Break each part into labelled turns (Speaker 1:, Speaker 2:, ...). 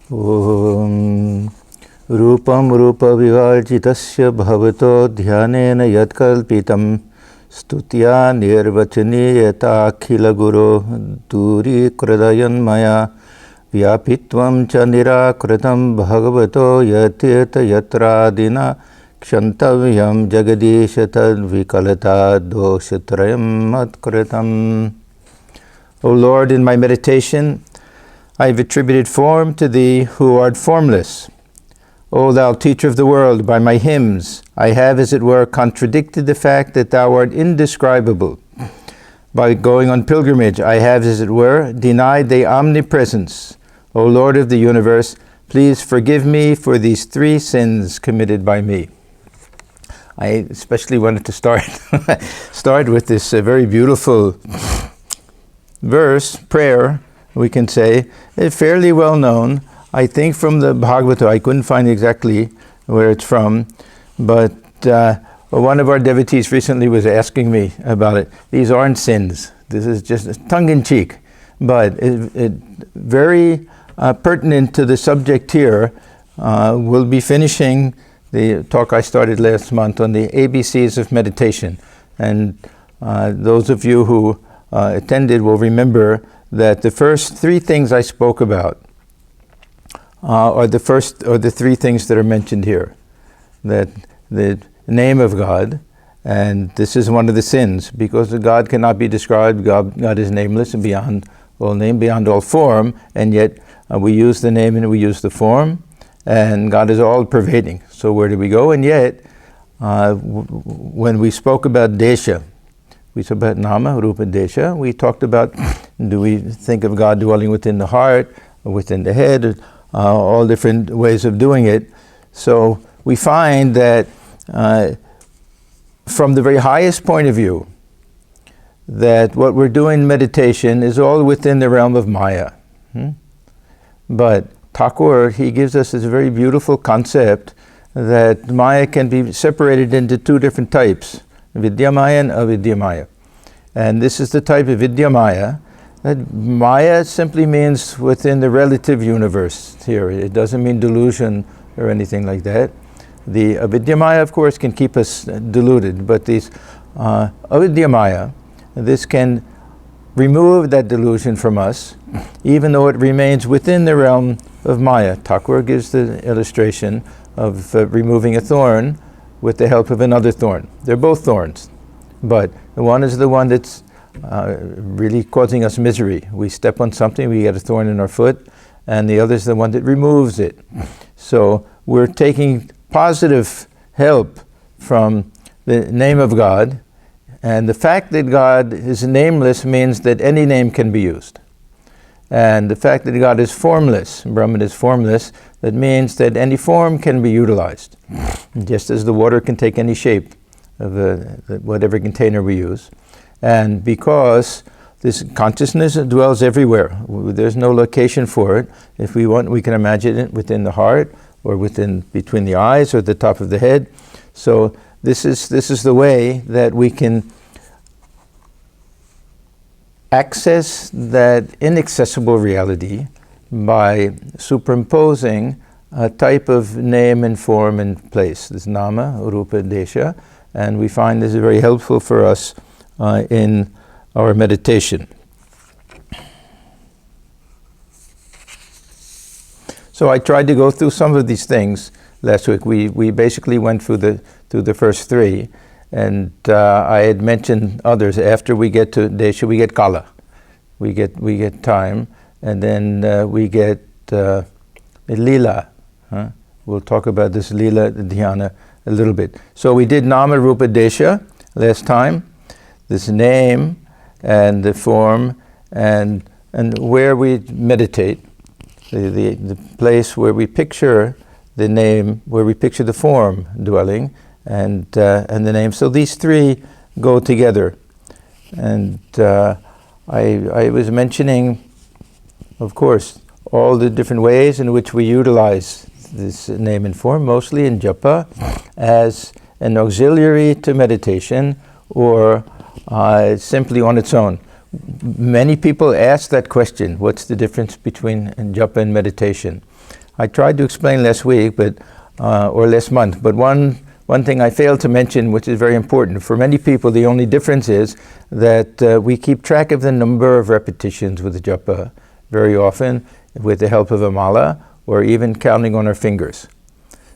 Speaker 1: Om Rupam Rupa Vivarjitasya Bhavato Dhyanena Yatkalpitam Stutya Nirvachaniyata Akhila Guru Duri Kradayan Maya Vyapitvam Cha Nirakritam Bhagavato Yatirtha Yatradina Kshantavyam Jagadisha Tad Vikalata Doshatrayam Matkritam. O Lord, in my meditation, I have attributed form to Thee who art formless. O Thou Teacher of the world, by my hymns I have, as it were, contradicted the fact that Thou art indescribable. By going on pilgrimage, I have, as it were, denied Thy omnipresence. O Lord of the universe, please forgive me for these three sins committed by me. I especially wanted to start with this very beautiful verse, prayer, we can say, fairly well known. I think from the Bhagavata. I couldn't find exactly where it's from, but one of our devotees recently was asking me about it. These aren't sins. This is just tongue-in-cheek, but it very pertinent to the subject here. We'll be finishing the talk I started last month on the ABCs of meditation, and those of you who attended will remember that the first three things I spoke about are the three things that are mentioned here. That the name of God, and this is one of the sins, because God cannot be described. God is nameless and beyond all name, beyond all form, and yet we use the name and we use the form, and God is all pervading. So where do we go? And yet, when we spoke about desha, we talked about nama, rupa, desha. We talked about, do we think of God dwelling within the heart, or within the head, all different ways of doing it. So we find that from the very highest point of view, that what we're doing in meditation is all within the realm of Maya. But Thakur, he gives us this very beautiful concept that Maya can be separated into two different types. Vidyamaya and avidyamaya. And this is the type of Vidyamaya. That Maya simply means within the relative universe here. It doesn't mean delusion or anything like that. The avidyamaya, of course, can keep us deluded, but these avidyamaya, this can remove that delusion from us, even though it remains within the realm of Maya. Thakur gives the illustration of removing a thorn with the help of another thorn. They're both thorns, but the one is the one that's really causing us misery. We step on something, we get a thorn in our foot, and the other is the one that removes it. So we're taking positive help from the name of God, and the fact that God is nameless means that any name can be used. And the fact that God is formless, Brahman is formless, that means that any form can be utilized. Just as the water can take any shape of whatever container we use. And because this consciousness dwells everywhere, there's no location for it. If we want, we can imagine it within the heart, or between the eyes, or the top of the head. So this is the way that we can access that inaccessible reality by superimposing a type of name and form in place. This nama, rupa, desha, and we find this is very helpful for us in our meditation. So I tried to go through some of these things last week. We basically went through the first three, and I had mentioned others. After we get to desha, we get kala, we get time, and then we get lila. We'll talk about this Lila Diana a little bit. So we did nama, rupa, desha last time. This name and the form and where we meditate, the place where we picture the name, where we picture the form dwelling, and the name. So these three go together. And I was mentioning, of course, all the different ways in which we utilize this name and form, mostly in japa, as an auxiliary to meditation, or simply on its own. Many people ask that question, what's the difference between japa and meditation? I tried to explain last week, but or last month, but one thing I failed to mention, which is very important. For many people, the only difference is that we keep track of the number of repetitions with the japa very often with the help of a mala, or even counting on our fingers.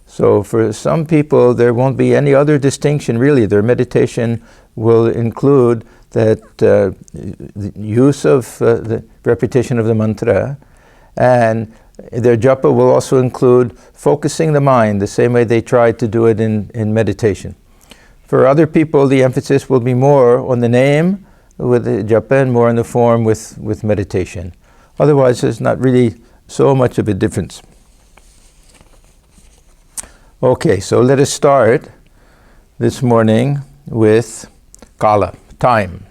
Speaker 1: So for some people, there won't be any other distinction really. Their meditation will include that the use of the repetition of the mantra, and their japa will also include focusing the mind the same way they try to do it in meditation. For other people, the emphasis will be more on the name with the japa and more on the form with meditation. Otherwise, there's not really so much of a difference. Okay, so let us start this morning with kala, time.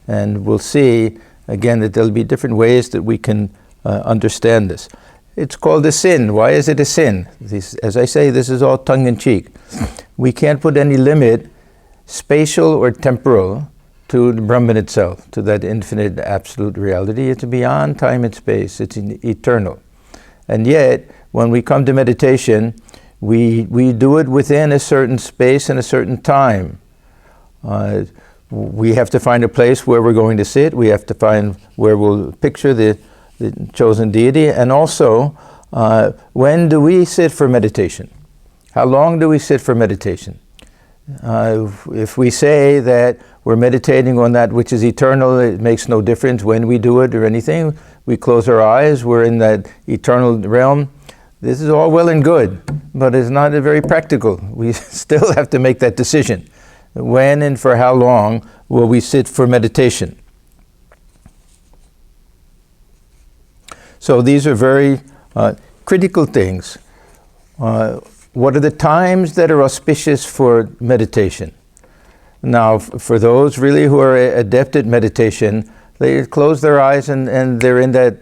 Speaker 1: And we'll see, again, that there'll be different ways that we can understand this. It's called a sin. Why is it a sin? As I say, this is all tongue-in-cheek. We can't put any limit, spatial or temporal, to the Brahman itself, to that infinite absolute reality. It's beyond time and space. It's eternal. And yet, when we come to meditation, we do it within a certain space and a certain time. We have to find a place where we're going to sit. We have to find where we'll picture the chosen deity. And also, when do we sit for meditation? How long do we sit for meditation? If we say that we're meditating on that which is eternal, it makes no difference when we do it or anything. We close our eyes, we're in that eternal realm. This is all well and good, but it's not very practical. We still have to make that decision. When and for how long will we sit for meditation? So these are very critical things. What are the times that are auspicious for meditation? Now, for those really who are adept at meditation, they close their eyes and they're in that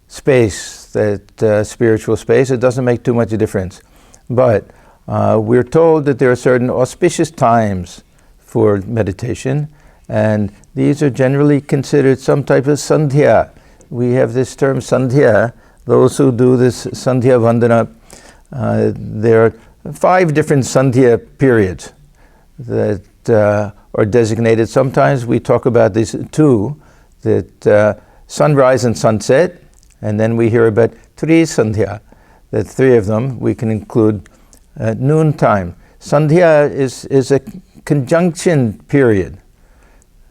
Speaker 1: space, that spiritual space. It doesn't make too much a difference. But we're told that there are certain auspicious times for meditation, and these are generally considered some type of Sandhya. We have this term Sandhya. Those who do this Sandhya Vandana, there are 5 different Sandhya periods that are designated. Sometimes we talk about these 2, that sunrise and sunset, and then we hear about Tri Sandhya, that 3 of them we can include noontime. Sandhya is a conjunction period,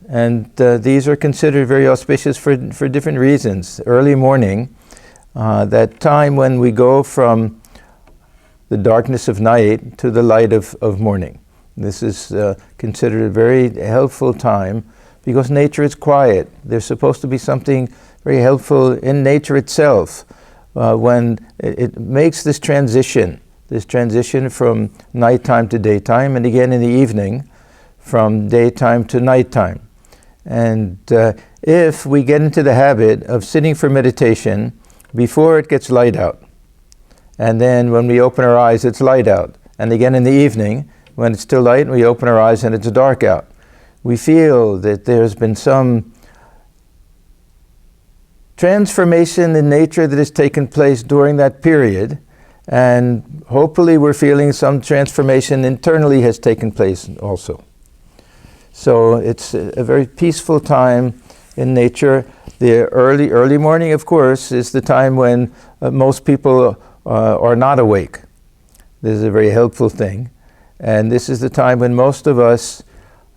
Speaker 1: and these are considered very auspicious for different reasons. Early morning, that time when we go from the darkness of night to the light of morning. This is considered a very helpful time because nature is quiet. There's supposed to be something very helpful in nature itself when it makes this transition from nighttime to daytime, and again in the evening from daytime to nighttime. And if we get into the habit of sitting for meditation before it gets light out, and then when we open our eyes it's light out, and again in the evening when it's still light and we open our eyes and it's dark out, we feel that there's been some transformation in nature that has taken place during that period, and hopefully we're feeling some transformation internally has taken place also. So it's a very peaceful time in nature. The early morning, of course, is the time when most people are not awake. This is a very helpful thing. And this is the time when most of us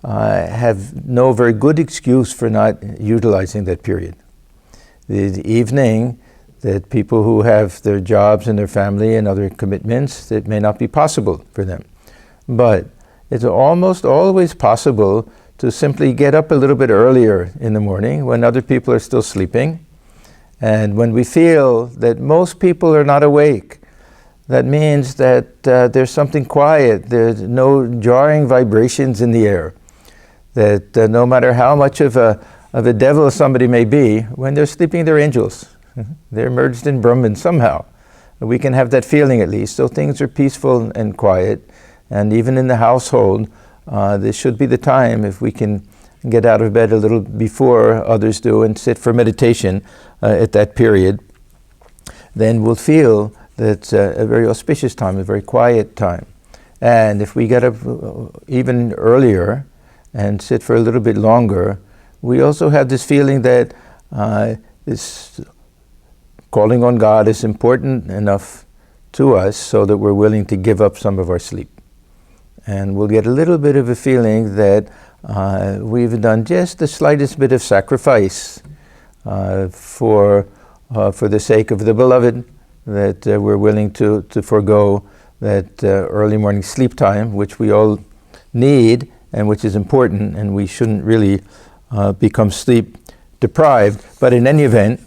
Speaker 1: have no very good excuse for not utilizing that period. The evening, that people who have their jobs and their family and other commitments, that may not be possible for them. But it's almost always possible to simply get up a little bit earlier in the morning when other people are still sleeping. And when we feel that most people are not awake, that means that there's something quiet, there's no jarring vibrations in the air, that no matter how much of a devil somebody may be, when they're sleeping, they're angels. They're merged in Brahman somehow. We can have that feeling at least. So things are peaceful and quiet. And even in the household, this should be the time if we can get out of bed a little before others do and sit for meditation at that period, then we'll feel that it's a very auspicious time, a very quiet time. And if we get up even earlier and sit for a little bit longer, we also have this feeling that this calling on God is important enough to us so that we're willing to give up some of our sleep. And we'll get a little bit of a feeling that we've done just the slightest bit of sacrifice for the sake of the beloved, that we're willing to forego that early morning sleep time, which we all need and which is important, and we shouldn't really become sleep deprived. But in any event,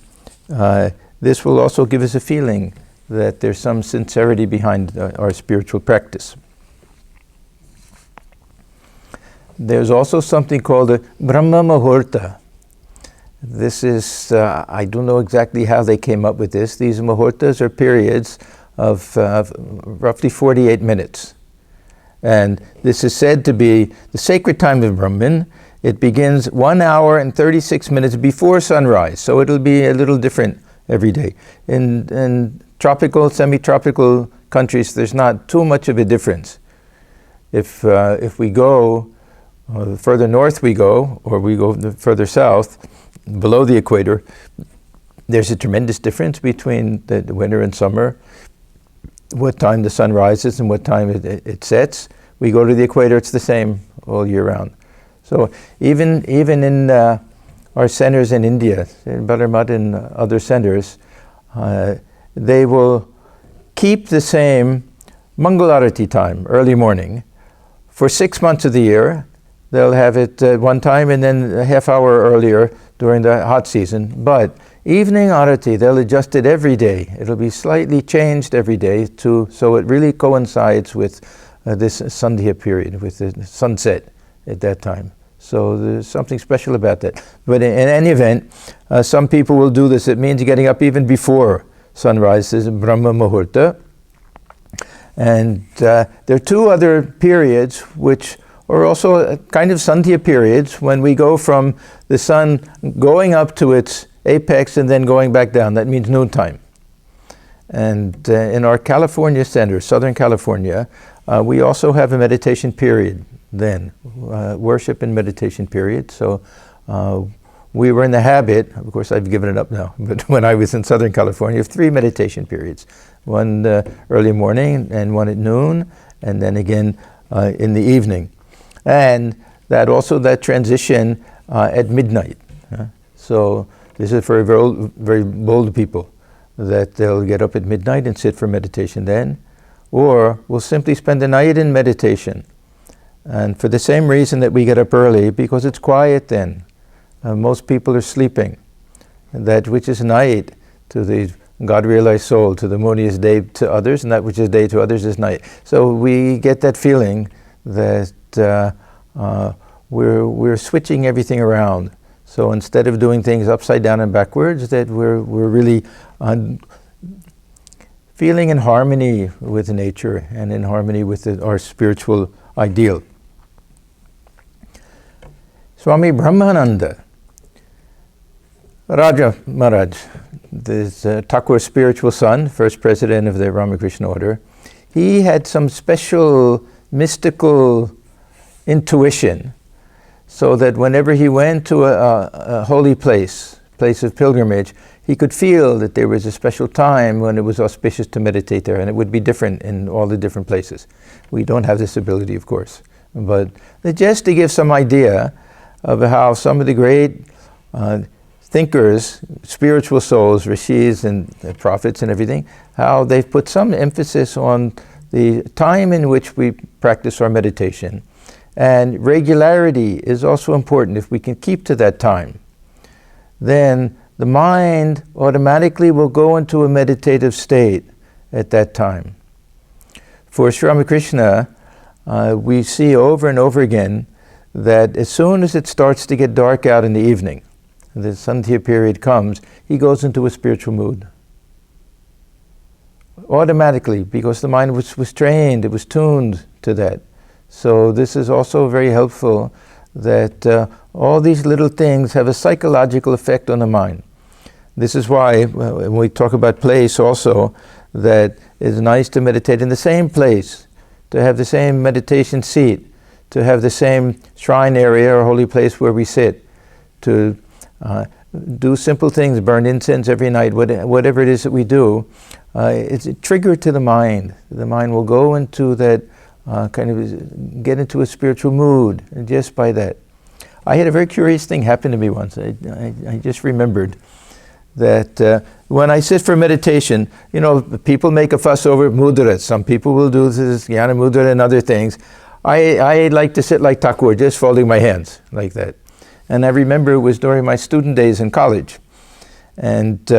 Speaker 1: this will also give us a feeling that there's some sincerity behind our spiritual practice. There's also something called a Brahma Muhurta. This is, I don't know exactly how they came up with this. These Muhurtas are periods of roughly 48 minutes. And this is said to be the sacred time of Brahman. It begins 1 hour and 36 minutes before sunrise, so it'll be a little different every day. In tropical, semi-tropical countries, there's not too much of a difference. If we go the further north we go, or we go further south, below the equator, there's a tremendous difference between the winter and summer, what time the sun rises and what time it sets. We go to the equator, it's the same all year round. So even in our centers in India, in Buttermud and other centers, they will keep the same Mangalarati time, early morning, for 6 months of the year. They'll have it one time and then a half hour earlier during the hot season. But evening arati, they'll adjust it every day. It'll be slightly changed every day so it really coincides with this Sandhya period, with the sunset at that time. So there's something special about that. But in any event, some people will do this. It means getting up even before sunrise. This is Brahma Muhurta. And there are two other periods which are also kind of Sandhya periods, when we go from the sun going up to its apex and then going back down. That means noontime. And in our California center, Southern California, we also have a meditation period then, worship and meditation period. So we were in the habit, of course I've given it up now, but when I was in Southern California, of 3 meditation periods. One early morning and one at noon, and then again in the evening. And that transition at midnight. So this is for very bold people, that they'll get up at midnight and sit for meditation then, or we'll simply spend the night in meditation. And for the same reason that we get up early, because it's quiet then. Most people are sleeping. And that which is night to the God-realized soul, to the Muni is day to others, and that which is day to others is night. So we get that feeling that we're switching everything around. So instead of doing things upside down and backwards, that we're really feeling in harmony with nature and in harmony with our spiritual ideal. Swami Brahmananda, Raja Maharaj, this Thakur's spiritual son, first president of the Ramakrishna order, he had some special mystical intuition, so that whenever he went to a holy place of pilgrimage, he could feel that there was a special time when it was auspicious to meditate there, and it would be different in all the different places. We don't have this ability, of course, but just to give some idea of how some of the great thinkers, spiritual souls, rishis and prophets and everything, how they've put some emphasis on the time in which we practice our meditation. And regularity is also important. If we can keep to that time, then the mind automatically will go into a meditative state at that time. For Sri Ramakrishna, we see over and over again that as soon as it starts to get dark out in the evening, the Sandhya period comes, he goes into a spiritual mood. Automatically, because the mind was trained, it was tuned to that. So this is also very helpful, that All these little things have a psychological effect on the mind. This is why when we talk about place also, that it's nice to meditate in the same place, to have the same meditation seat, to have the same shrine area or holy place where we sit, to do simple things, burn incense every night, whatever it is that we do. It's a trigger to the mind. The mind will go into that get into a spiritual mood just by that. I had a very curious thing happen to me once. I just remembered that when I sit for meditation, people make a fuss over mudras. Some people will do this jnana mudra and other things. I like to sit like Thakur, just folding my hands like that. And I remember it was during my student days in college. And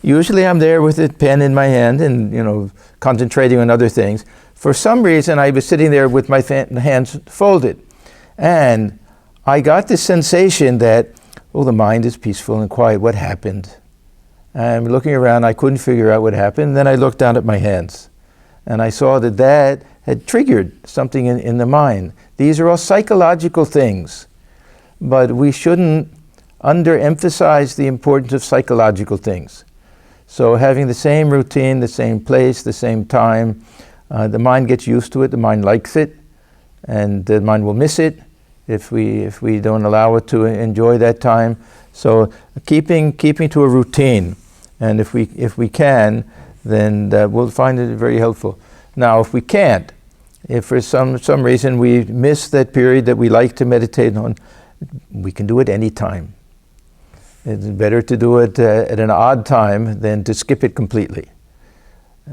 Speaker 1: usually I'm there with a pen in my hand and, concentrating on other things. For some reason, I was sitting there with my hands folded. And I got this sensation that, the mind is peaceful and quiet. What happened? I'm looking around. I couldn't figure out what happened. Then I looked down at my hands. And I saw that had triggered something in the mind. These are all psychological things. But we shouldn't underemphasize the importance of psychological things. So having the same routine, the same place, the same time, the mind gets used to it, the mind likes it, and the mind will miss it if we don't allow it to enjoy that time. So keeping to a routine, and if we can, then we'll find it very helpful. Now, if we can't, if for some reason we miss that period that we like to meditate on, we can do it any time. It's better to do it at an odd time than to skip it completely.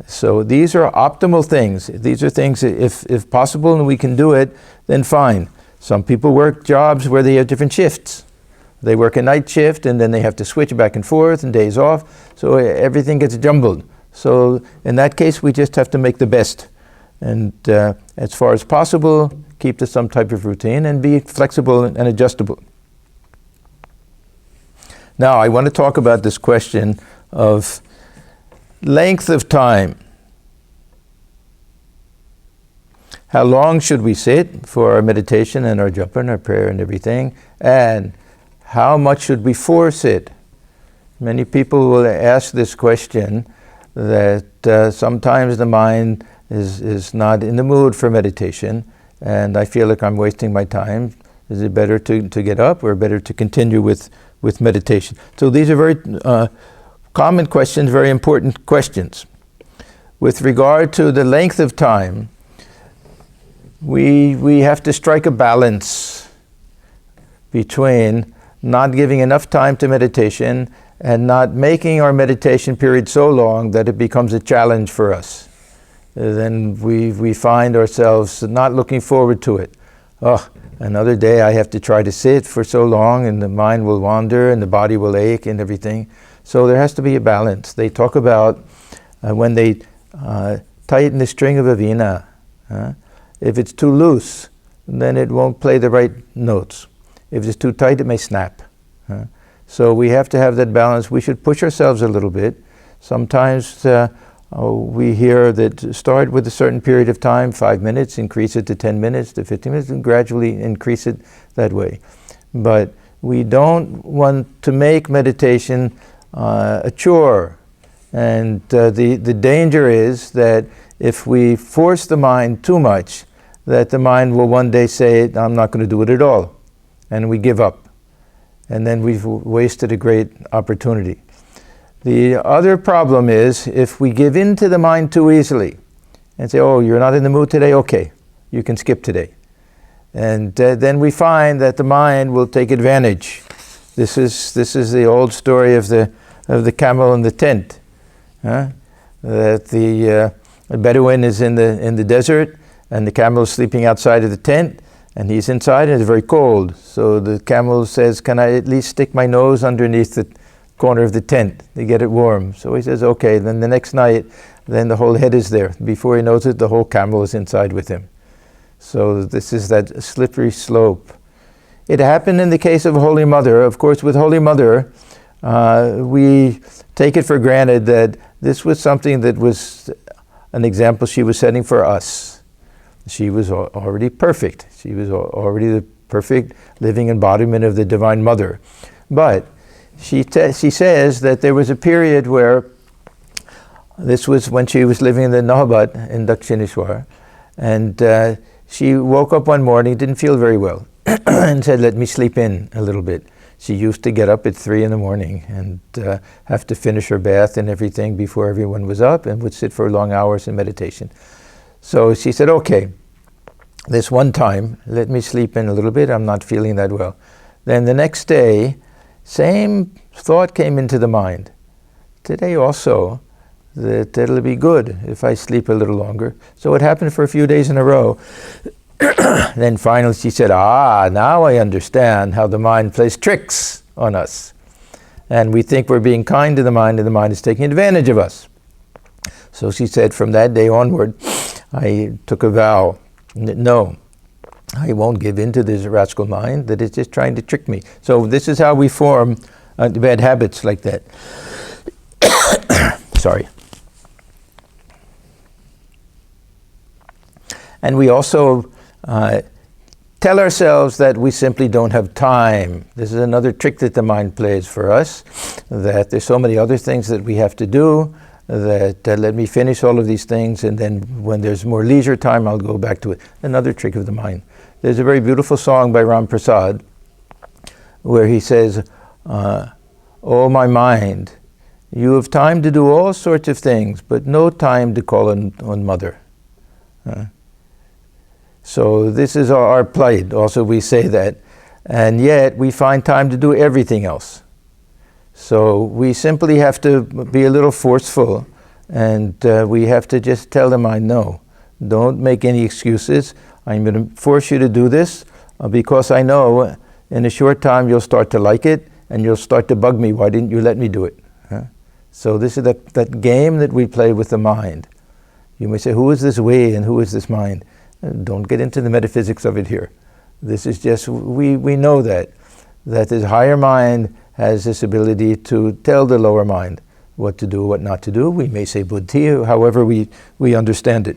Speaker 1: So these are optimal things. These are things, if possible and we can do it, then fine. Some people work jobs where they have different shifts. They work a night shift and then they have to switch back and forth and days off, so everything gets jumbled. So in that case, we just have to make the best. And as far as possible, keep to some type of routine and be flexible and adjustable. Now, I want to talk about this question of length of time. How long should we sit for our meditation and our japa and our prayer and everything? And how much should we force it? Many people will ask this question, that sometimes the mind is not in the mood for meditation, and I feel like I'm wasting my time. Is it better to get up or better to continue with meditation? So these are very common questions, very important questions. With regard to the length of time, we have to strike a balance between not giving enough time to meditation and not making our meditation period so long that it becomes a challenge for us. Then we find ourselves not looking forward to it. Another day I have to try to sit for so long, and the mind will wander and the body will ache and everything. So there has to be a balance. They talk about when they tighten the string of a veena, if it's too loose, then it won't play the right notes. If it's too tight, it may snap. So we have to have that balance. We should push ourselves a little bit. Sometimes we hear that start with a certain period of time, 5 minutes, increase it to 10 minutes, to 15 minutes, and gradually increase it that way. But we don't want to make meditation a chore. And the danger is that if we force the mind too much, that the mind will one day say, I'm not going to do it at all. And we give up. And then we've wasted a great opportunity. The other problem is if we give in to the mind too easily and say, you're not in the mood today? Okay, you can skip today. And then we find that the mind will take advantage. This is the old story of the camel in the tent. That the Bedouin is in the desert, and the camel is sleeping outside of the tent, and he's inside and it's very cold. So the camel says, can I at least stick my nose underneath the corner of the tent to get it warm? So he says, okay. Then the next night, then the whole head is there. Before he knows it, the whole camel is inside with him. So this is that slippery slope. It happened in the case of Holy Mother. Of course, with Holy Mother, we take it for granted that this was something that was an example she was setting for us. She was already perfect. She was already the perfect living embodiment of the Divine Mother. But she says that there was a period where, this was when she was living in the Nahabat in Dakshineshwar, and she woke up one morning, didn't feel very well, and said, let me sleep in a little bit. She used to get up at 3 in the morning and have to finish her bath and everything before everyone was up, and would sit for long hours in meditation. So she said, okay, this one time, let me sleep in a little bit, I'm not feeling that well. Then the next day, same thought came into the mind. Today also, that it'll be good if I sleep a little longer. So it happened for a few days in a row. Then finally she said, now I understand how the mind plays tricks on us. And we think we're being kind to the mind, and the mind is taking advantage of us. So she said, from that day onward, I took a vow, no, I won't give in to this rascal mind that is just trying to trick me. So this is how we form bad habits like that. Sorry. And we also tell ourselves that we simply don't have time. This is another trick that the mind plays for us, that there's so many other things that we have to do, that let me finish all of these things, and then when there's more leisure time, I'll go back to it. Another trick of the mind. There's a very beautiful song by Ram Prasad where he says, oh my mind, you have time to do all sorts of things, but no time to call on Mother. So this is our plight. Also we say that. And yet we find time to do everything else. So we simply have to be a little forceful, and we have to just tell the mind, no, don't make any excuses. I'm going to force you to do this because I know in a short time you'll start to like it and you'll start to bug me. Why didn't you let me do it? So this is that game that we play with the mind. You may say, who is this we and who is this mind? Don't get into the metaphysics of it here. This is just, we know that this higher mind has this ability to tell the lower mind what to do, what not to do. We may say buddhi, however we understand it.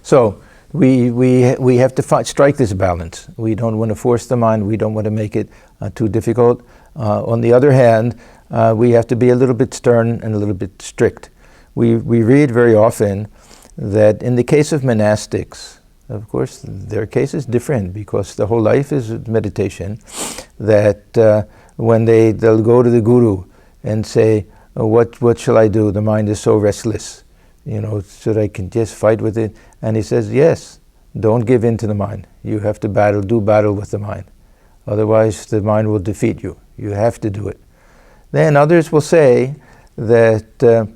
Speaker 1: So we have to strike this balance. We don't want to force the mind. We don't want to make it too difficult. On the other hand, we have to be a little bit stern and a little bit strict. We read very often that in the case of monastics, of course, their case is different because the whole life is meditation, that when they'll go to the guru and say, what shall I do? The mind is so restless, so that I can just fight with it. And he says, yes, don't give in to the mind. You have to do battle with the mind. Otherwise, the mind will defeat you. You have to do it. Then others will say that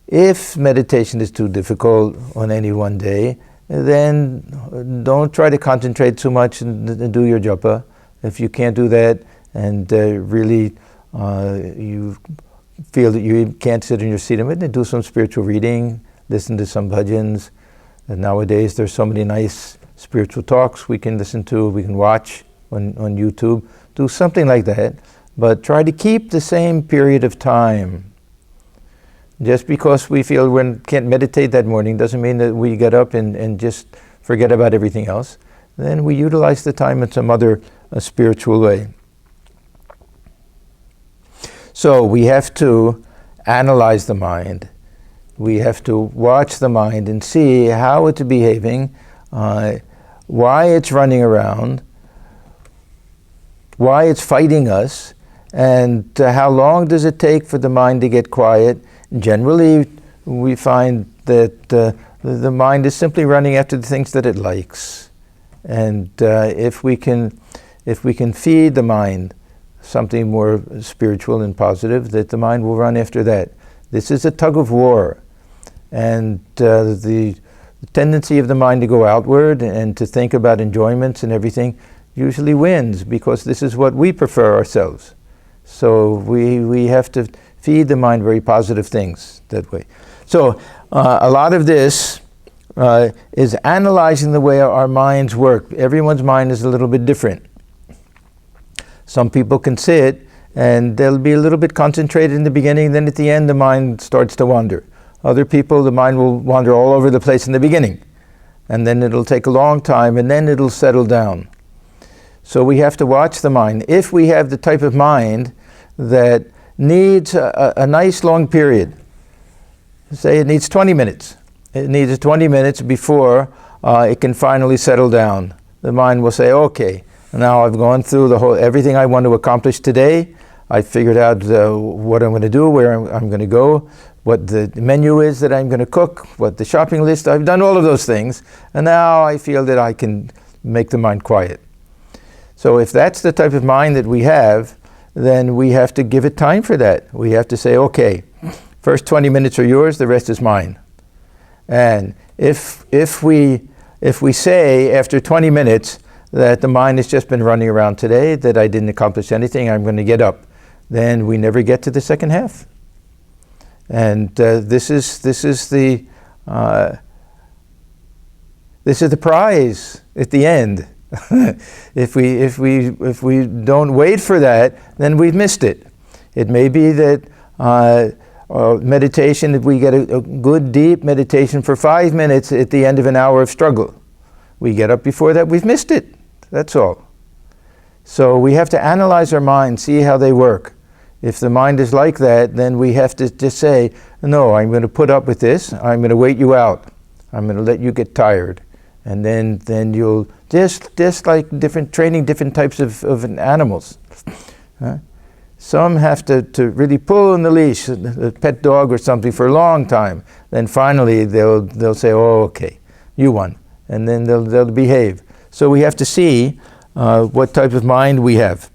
Speaker 1: if meditation is too difficult on any one day, then don't try to concentrate too much and do your japa. If you can't do that and really you feel that you can't sit in your seat, then do some spiritual reading, listen to some bhajans. And nowadays there's so many nice spiritual talks we can listen to, we can watch on YouTube. Do something like that, but try to keep the same period of time. Just because we feel we can't meditate that morning doesn't mean that we get up and just forget about everything else. Then we utilize the time in some other spiritual way. So we have to analyze the mind. We have to watch the mind and see how it's behaving, why it's running around, why it's fighting us, and how long does it take for the mind to get quiet. Generally, we find that the mind is simply running after the things that it likes. And if we can feed the mind something more spiritual and positive, that the mind will run after that. This is a tug of war. And the tendency of the mind to go outward and to think about enjoyments and everything usually wins, because this is what we prefer ourselves. So we have to feed the mind very positive things that way. So a lot of this is analyzing the way our minds work. Everyone's mind is a little bit different. Some people can sit and they'll be a little bit concentrated in the beginning, then at the end the mind starts to wander. Other people, the mind will wander all over the place in the beginning. And then it'll take a long time, and then it'll settle down. So we have to watch the mind. If we have the type of mind that needs a nice long period, say it needs 20 minutes. It needs 20 minutes before it can finally settle down. The mind will say, okay, now I've gone through everything I want to accomplish today. I figured out what I'm going to do, where I'm going to go, what the menu is that I'm going to cook, what the shopping list. I've done all of those things, and now I feel that I can make the mind quiet. So if that's the type of mind that we have, then we have to give it time for that. We have to say, okay, first 20 minutes are yours, the rest is mine. And if we say after 20 minutes that the mind has just been running around today, that I didn't accomplish anything, I'm going to get up, then we never get to the second half. And this is the prize at the end. If we don't wait for that, then we've missed it. It may be that meditation, if we get a good deep meditation for 5 minutes at the end of an hour of struggle, we get up before that, we've missed it. That's all. So we have to analyze our mind, see how they work. If the mind is like that, then we have to just say, no, I'm going to put up with this. I'm going to wait you out. I'm going to let you get tired. And then you'll, just like training different types of animals. Some have to really pull on the leash, a pet dog or something, for a long time. Then finally they'll say, oh, okay, you won. And then they'll behave. So we have to see what type of mind we have.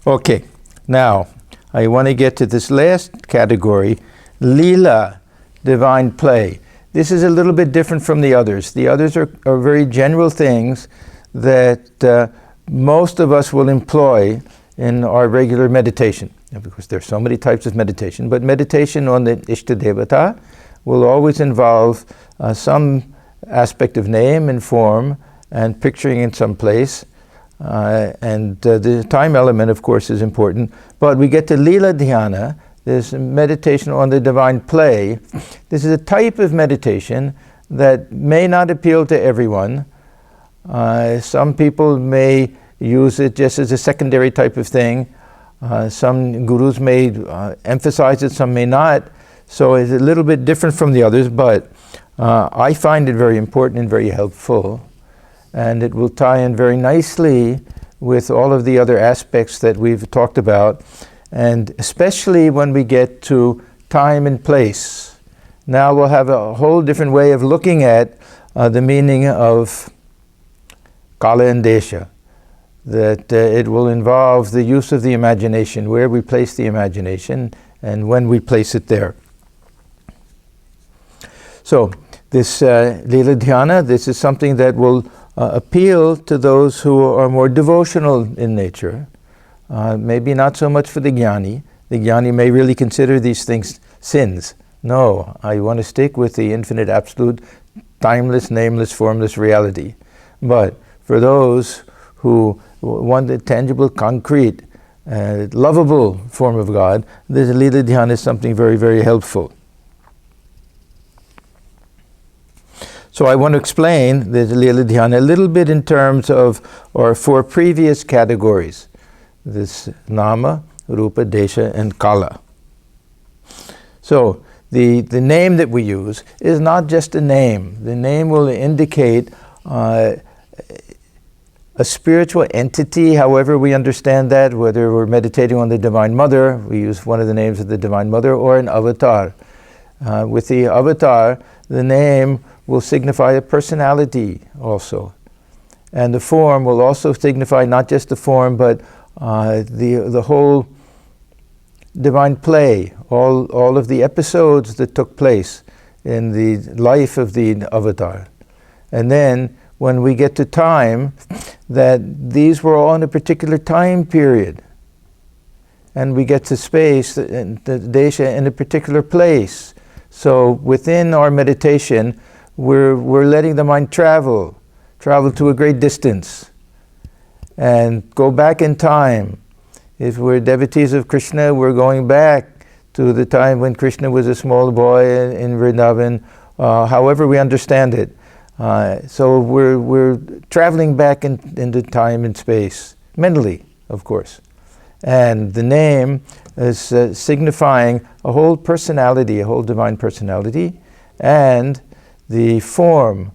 Speaker 1: Okay, now I want to get to this last category, Lila, divine play. This is a little bit different from the others. The others are very general things that most of us will employ in our regular meditation. Because there's so many types of meditation, but meditation on the Ishtadevata will always involve some aspect of name and form and picturing in some place. And the time element, of course, is important. But we get to Lila Diana, this meditation on the divine play. This is a type of meditation that may not appeal to everyone. Some people may use it just as a secondary type of thing. Some gurus may emphasize it, some may not. So it's a little bit different from the others, but I find it very important and very helpful. And it will tie in very nicely with all of the other aspects that we've talked about, and especially when we get to time and place. Now we'll have a whole different way of looking at the meaning of kala and desha, that it will involve the use of the imagination, where we place the imagination and when we place it there. So this Lila Dhyana, this is something that will appeal to those who are more devotional in nature. Maybe not so much for the jnani. The jnani may really consider these things sins. No, I want to stick with the infinite, absolute, timeless, nameless, formless reality. But for those who want a tangible, concrete, lovable form of God, this Lila Dhyana is something very, very helpful. So I want to explain the Lila Dhyana a little bit in terms of our four previous categories. This Nama, Rupa, Desha, and Kala. So the name that we use is not just a name. The name will indicate a spiritual entity, however we understand that, whether we're meditating on the Divine Mother, we use one of the names of the Divine Mother, or an avatar. With the avatar, the name will signify a personality also. And the form will also signify not just the form, but the whole divine play, all of the episodes that took place in the life of the avatar. And then when we get to time, that these were all in a particular time period. And we get to space, the desha, in a particular place. So within our meditation, we're letting the mind travel to a great distance, and go back in time. If we're devotees of Krishna, we're going back to the time when Krishna was a small boy in Vrindavan, however we understand it. So we're traveling back into time and space, mentally, of course. And the name is signifying a whole personality, a whole divine personality, and the form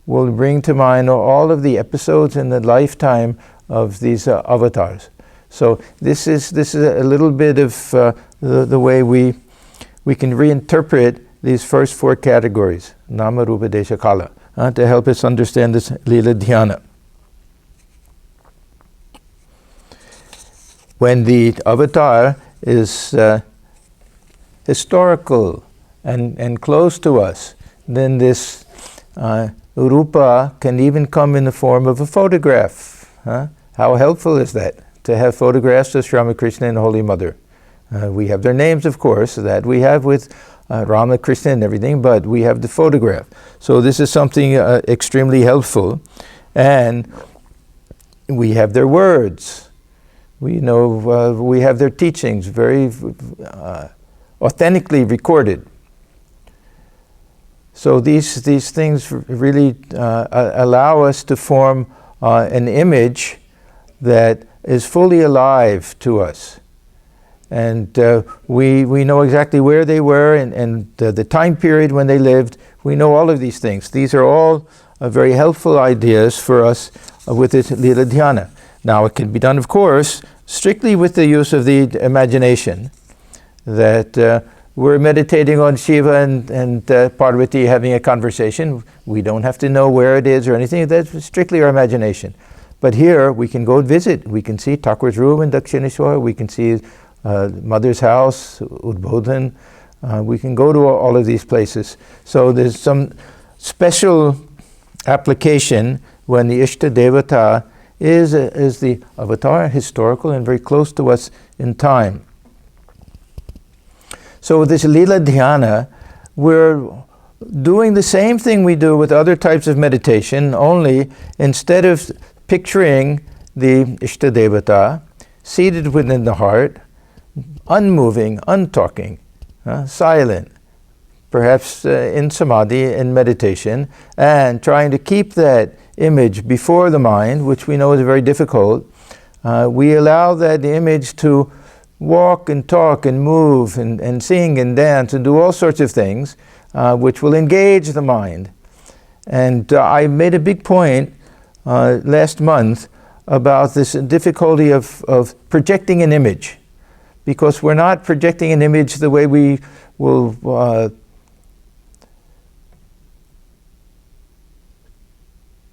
Speaker 1: will bring to mind all of the episodes in the lifetime of these avatars. So this is a little bit of the way we can reinterpret these first four categories, Nama, Rupa, Desha, Kala, to help us understand this Lila Diana. When the avatar is historical and close to us, then this Rupa can even come in the form of a photograph. How helpful is that, to have photographs of Sri Ramakrishna and Holy Mother? We have their names, of course, that we have with Ramakrishna and everything, but we have the photograph. So this is something extremely helpful. And we have their words. We know we have their teachings, very authentically recorded. So these things really allow us to form an image that is fully alive to us. And we know exactly where they were and the time period when they lived. We know all of these things. These are all very helpful ideas for us with this Lila Dhyana. Now it can be done, of course, strictly with the use of the imagination, that we're meditating on Shiva and Parvati having a conversation. We don't have to know where it is or anything. That's strictly our imagination. But here we can go visit. We can see Thakur's room in Dakshineshwar. We can see Mother's house, Udbodhan. We can go to all of these places. So there's some special application when the Ishta Devata is the avatar, historical and very close to us in time. So with this Lila Dhyana, we're doing the same thing we do with other types of meditation, only instead of picturing the Ishta Devata seated within the heart, unmoving, untalking, silent, perhaps in samadhi, in meditation, and trying to keep that image before the mind, which we know is very difficult. We allow that image to walk and talk and move and sing and dance and do all sorts of things which will engage the mind. And I made a big point last month about this difficulty of projecting an image, because we're not projecting an image the way we will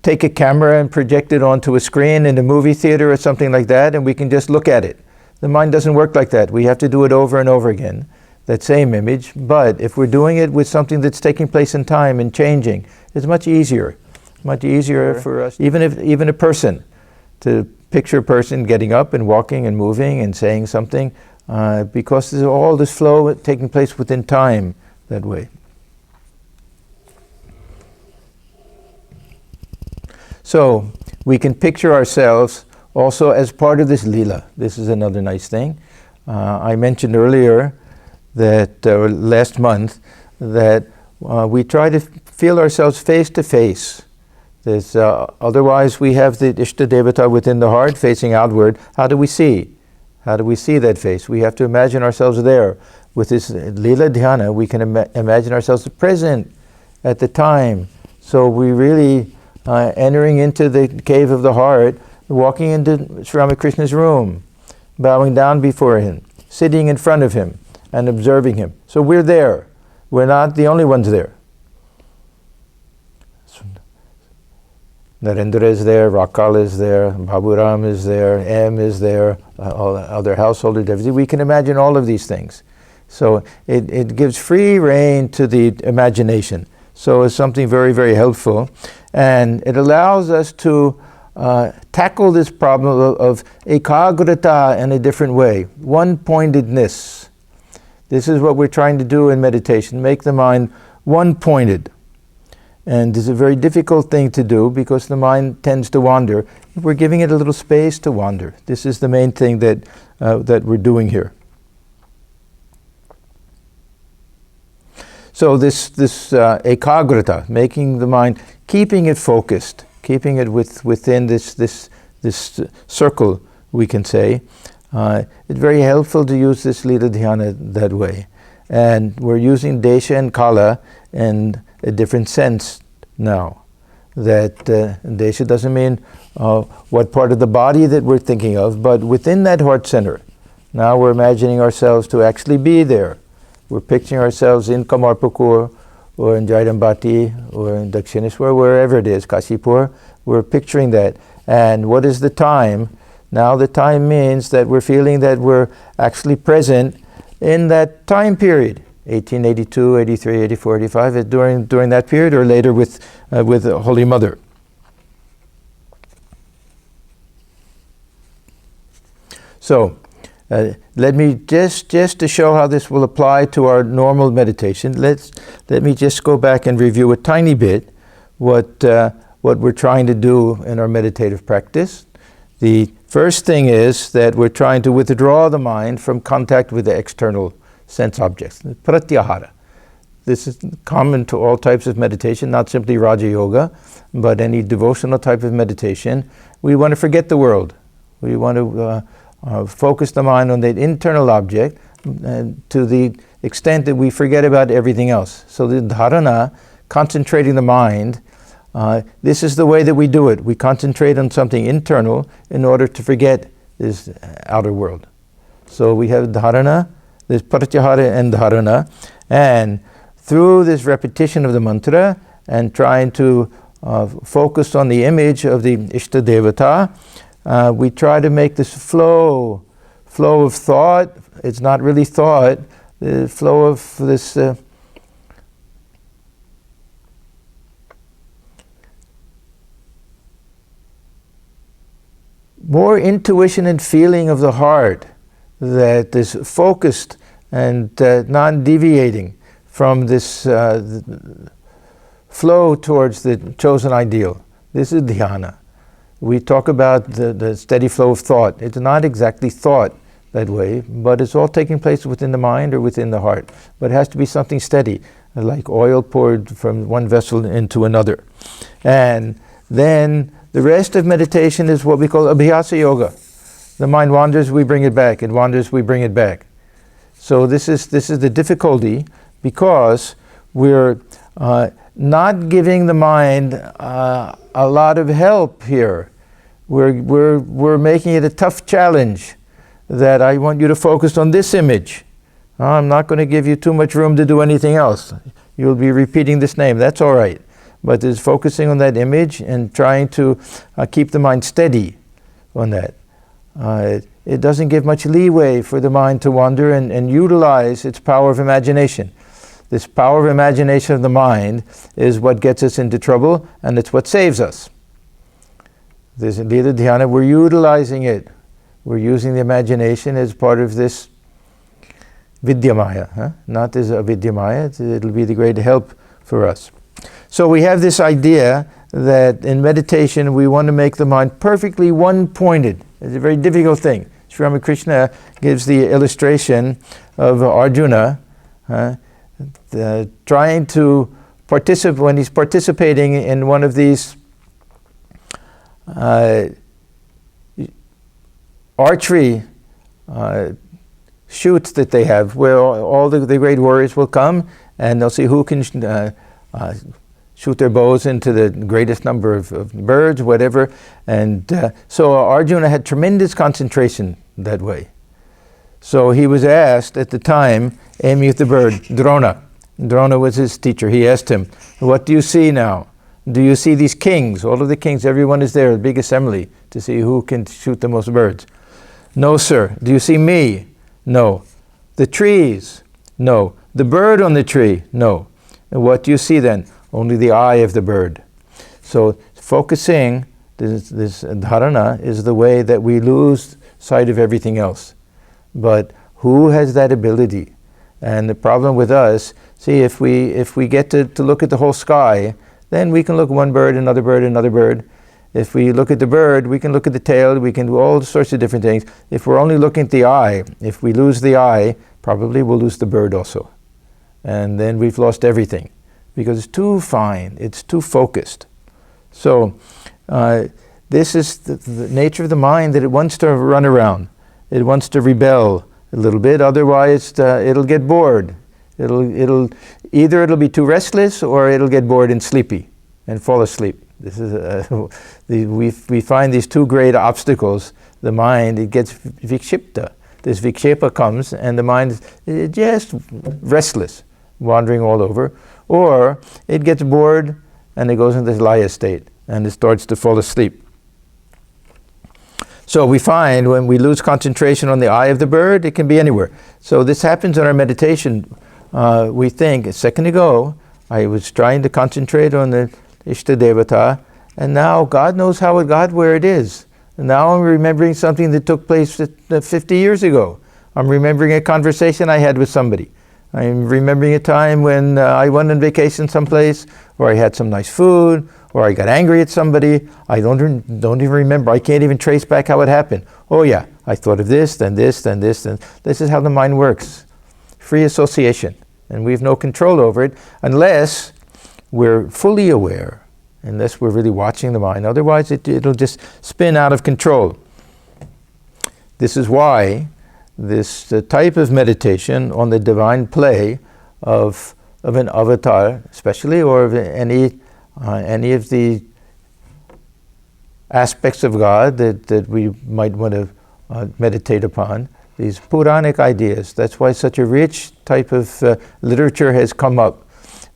Speaker 1: take a camera and project it onto a screen in a movie theater or something like that, and we can just look at it. The mind doesn't work like that. We have to do it over and over again, that same image. But if we're doing it with something that's taking place in time and changing, it's much easier for us, even a person, to picture a person getting up and walking and moving and saying something, because there's all this flow taking place within time that way. So we can picture ourselves also as part of this lila. This is another nice thing. I mentioned earlier that last month that we try to feel ourselves face to face. Otherwise we have the Ishta Devata within the heart facing outward. How do we see? How do we see that face? We have to imagine ourselves there. With this Lila Dhyana, we can imagine ourselves present at the time. So we really entering into the cave of the heart, walking into Sri Ramakrishna's room, bowing down before him, sitting in front of him and observing him. So we're there. We're not the only ones there. Narendra is there, Rakal is there, Baburam is there, M is there, all the other householders, everything. We can imagine all of these things. So it gives free rein to the imagination. So it's something very, very helpful. And it allows us to tackle this problem of ekagrata in a different way, one-pointedness. This is what we're trying to do in meditation, make the mind one-pointed. And it's a very difficult thing to do because the mind tends to wander. We're giving it a little space to wander. This is the main thing that we're doing here. So this ekagrata, making the mind, keeping it focused, keeping it within this circle, we can say. It's very helpful to use this Lila Diana that way. And we're using desha and kala in a different sense now. That desha doesn't mean what part of the body that we're thinking of, but within that heart center. Now we're imagining ourselves to actually be there. We're picturing ourselves in Kamarpukur, or in Jaidambati, or in Dakshineshwar, wherever it is, Kashipur. We're picturing that. And what is the time? Now the time means that we're feeling that we're actually present in that time period, 1882, 83, 84, 85, during that period, or later with the Holy Mother. So, let me just to show how this will apply to our normal meditation. Let me just go back and review a tiny bit what we're trying to do in our meditative practice. The first thing is that we're trying to withdraw the mind from contact with the external sense objects, pratyahara. This is common to all types of meditation, not simply Raja Yoga, but any devotional type of meditation. We want to forget the world. We want to focus the mind on the internal object to the extent that we forget about everything else. So the dharana, concentrating the mind, this is the way that we do it. We concentrate on something internal in order to forget this outer world. So we have dharana, this pratyahara and dharana, and through this repetition of the mantra and trying to focus on the image of the Ishta Devata, we try to make this flow of thought. It's not really thought, the flow of this more intuition and feeling of the heart that is focused and non-deviating from this flow towards the chosen ideal. This is dhyana. We talk about the steady flow of thought. It's not exactly thought that way, but it's all taking place within the mind or within the heart. But it has to be something steady, like oil poured from one vessel into another. And then the rest of meditation is what we call abhyasa yoga. The mind wanders, we bring it back. It wanders, we bring it back. So this is the difficulty, because we're not giving the mind a lot of help here. We're making it a tough challenge that I want you to focus on this image. I'm not going to give you too much room to do anything else. You'll be repeating this name. That's all right. But it's focusing on that image and trying to keep the mind steady on that. It doesn't give much leeway for the mind to wander and utilize its power of imagination. This power of imagination of the mind is what gets us into trouble, and it's what saves us. This Lila Dhyana, we're utilizing it. We're using the imagination as part of this Vidyamaya, not as a Vidyamaya. It'll be the great help for us. So we have this idea that in meditation we want to make the mind perfectly one-pointed. It's a very difficult thing. Sri Ramakrishna gives the illustration of Arjuna trying to participate, when he's participating in one of these archery shoots that they have, where all the great warriors will come and they'll see who can shoot their bows into the greatest number of birds, whatever. And so Arjuna had tremendous concentration that way. So he was asked at the time, aiming at the bird, Drona. Drona was his teacher. He asked him, what do you see now? Do you see these kings? All of the kings, everyone is there, a big assembly, to see who can shoot the most birds. No, sir. Do you see me? No. The trees? No. The bird on the tree? No. And what do you see then? Only the eye of the bird. So focusing, this dharana, is the way that we lose sight of everything else. But who has that ability? And the problem with us, see, if we get to look at the whole sky, then we can look at one bird, another bird, another bird. If we look at the bird, we can look at the tail, we can do all sorts of different things. If we're only looking at the eye, if we lose the eye, probably we'll lose the bird also. And then we've lost everything, because it's too fine, it's too focused. So this is the nature of the mind, that it wants to run around. It wants to rebel a little bit, otherwise it'll get bored. It'll be too restless, or it'll get bored and sleepy and fall asleep. This is we find these two great obstacles. The mind, it gets vikshipta. This vikshepa comes, and the mind is just restless, wandering all over, or it gets bored and it goes into this laya state and it starts to fall asleep. So we find when we lose concentration on the eye of the bird, it can be anywhere. So this happens in our meditation. We think, a second ago, I was trying to concentrate on the Ishta Devata, and now God knows how it got where it is. And now I'm remembering something that took place 50 years ago. I'm remembering a conversation I had with somebody. I'm remembering a time when I went on vacation someplace, or I had some nice food, or I got angry at somebody. I don't even remember. I can't even trace back how it happened. Oh yeah, I thought of this, then this, then this, and this is how the mind works. Free association. And we have no control over it unless we're fully aware, unless we're really watching the mind. Otherwise, it'll just spin out of control. This is why this type of meditation on the divine play of an avatar, especially, or of any of the aspects of God that we might want to meditate upon, these Puranic ideas. That's why such a rich type of literature has come up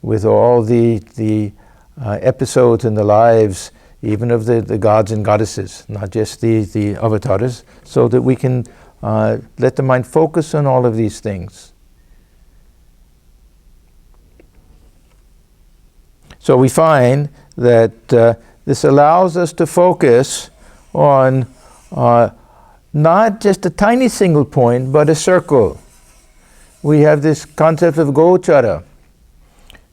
Speaker 1: with all the episodes in the lives, even of the gods and goddesses, not just the avatars, so that we can let the mind focus on all of these things. So we find that this allows us to focus on not just a tiny single point, but a circle. We have this concept of gochara.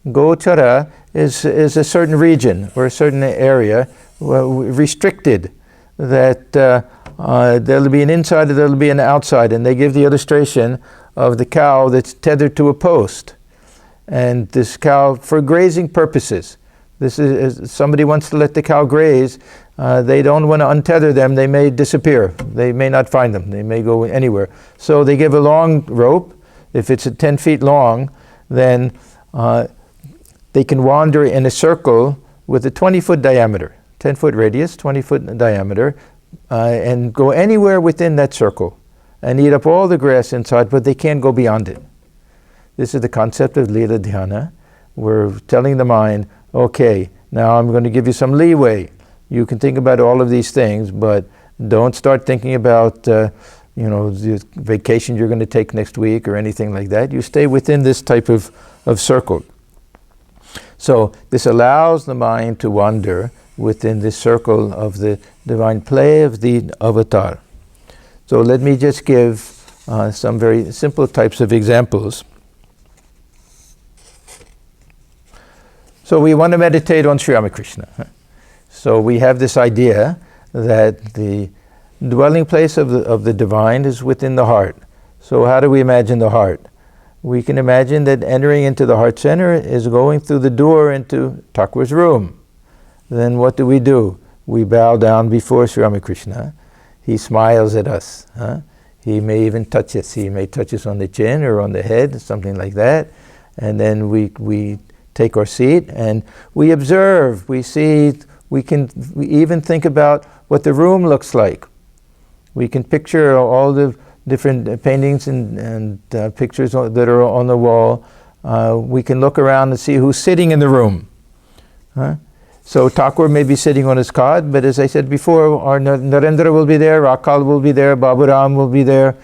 Speaker 1: Gochara is a certain region or a certain area restricted, that there'll be an inside and there'll be an outside. And they give the illustration of the cow that's tethered to a post. And this cow, for grazing purposes, this is somebody wants to let the cow graze. They don't want to untether them. They may disappear. They may not find them. They may go anywhere. So they give a long rope. If it's 10 feet long, then they can wander in a circle with a 20-foot diameter, 10-foot radius, 20-foot diameter, and go anywhere within that circle and eat up all the grass inside, but they can't go beyond it. This is the concept of Lila Diana. We're telling the mind, okay, now I'm going to give you some leeway. You can think about all of these things, but don't start thinking about the vacation you're going to take next week or anything like that. You stay within this type of circle. So this allows the mind to wander within this circle of the divine play of the avatar. So let me just give some very simple types of examples. So we want to meditate on Sri Ramakrishna. So we have this idea that the dwelling place of the divine is within the heart. So how do we imagine the heart? We can imagine that entering into the heart center is going through the door into Thakur's room. Then what do? We bow down before Sri Ramakrishna. He smiles at us. He may even touch us. He may touch us on the chin or on the head, something like that. And then we take our seat and we observe. We see. We even think about what the room looks like. We can picture all the different paintings and pictures that are on the wall. We can look around and see who's sitting in the room. So Thakur may be sitting on his cot, but as I said before, our Narendra will be there, Rakal will be there, Baburam will be there,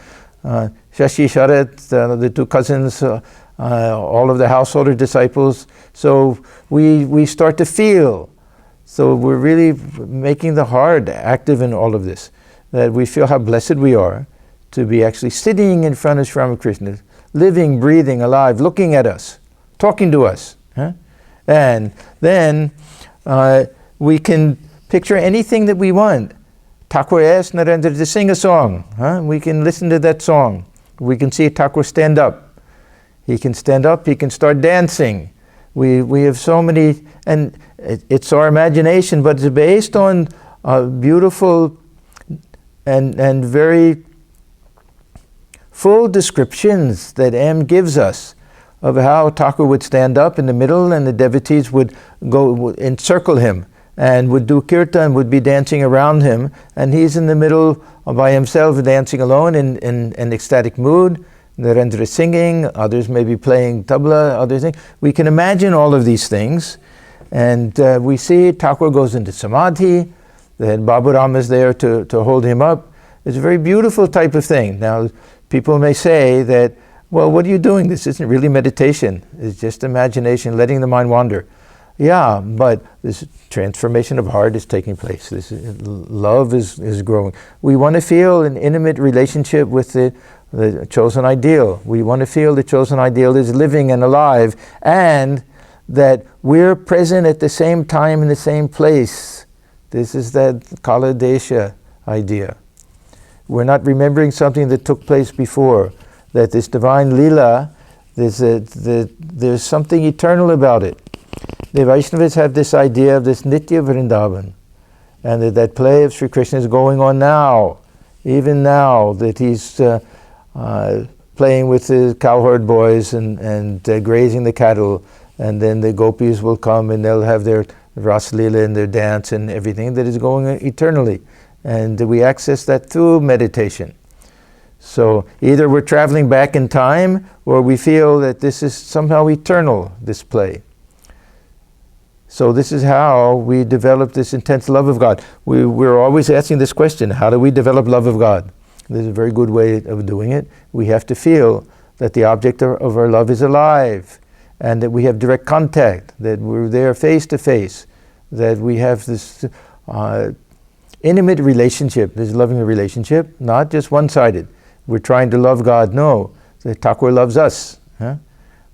Speaker 1: Shashi Sharat, the two cousins, all of the householder disciples. So we start to feel. So we're really making the heart active in all of this, that we feel how blessed we are to be actually sitting in front of Sri Ramakrishna, living, breathing, alive, looking at us, talking to us. And And then we can picture anything that we want. Thakur asked Narendra to sing a song. We can listen to that song. We can see Thakur stand up. He can stand up, he can start dancing. We have so many, and it's our imagination, but it's based on beautiful and very full descriptions that M gives us of how Thakur would stand up in the middle and the devotees would go encircle him and would do kirtan, would be dancing around him, and he's in the middle by himself dancing alone in an ecstatic mood. Narendra singing, others may be playing tabla, other things. We can imagine all of these things, and we see Thakur goes into samadhi, then Babu Ram is there to hold him up. It's a very beautiful type of thing. Now, people may say that, well, what are you doing? This isn't really meditation. It's just imagination, letting the mind wander. Yeah, but this transformation of heart is taking place. This love is growing. We want to feel an intimate relationship with the chosen ideal. We want to feel the chosen ideal is living and alive, and that we're present at the same time in the same place. This is that Kala Desha idea. We're not remembering something that took place before. That this divine Lila, there's something eternal about it. The Vaishnavas have this idea of this Nitya Vrindavan, and that play of Sri Krishna is going on now, even now, that he's playing with the cowherd boys and grazing the cattle, and then the gopis will come and they'll have their Ras Lila and their dance and everything that is going eternally. And we access that through meditation. So either we're traveling back in time, or we feel that this is somehow eternal, this play. So this is how we develop this intense love of God. We're always asking this question, how do we develop love of God? There's a very good way of doing it. We have to feel that the object of our love is alive, and that we have direct contact, that we're there face to face, that we have this intimate relationship, this loving relationship, not just one-sided. We're trying to love God. No, that Thakur loves us.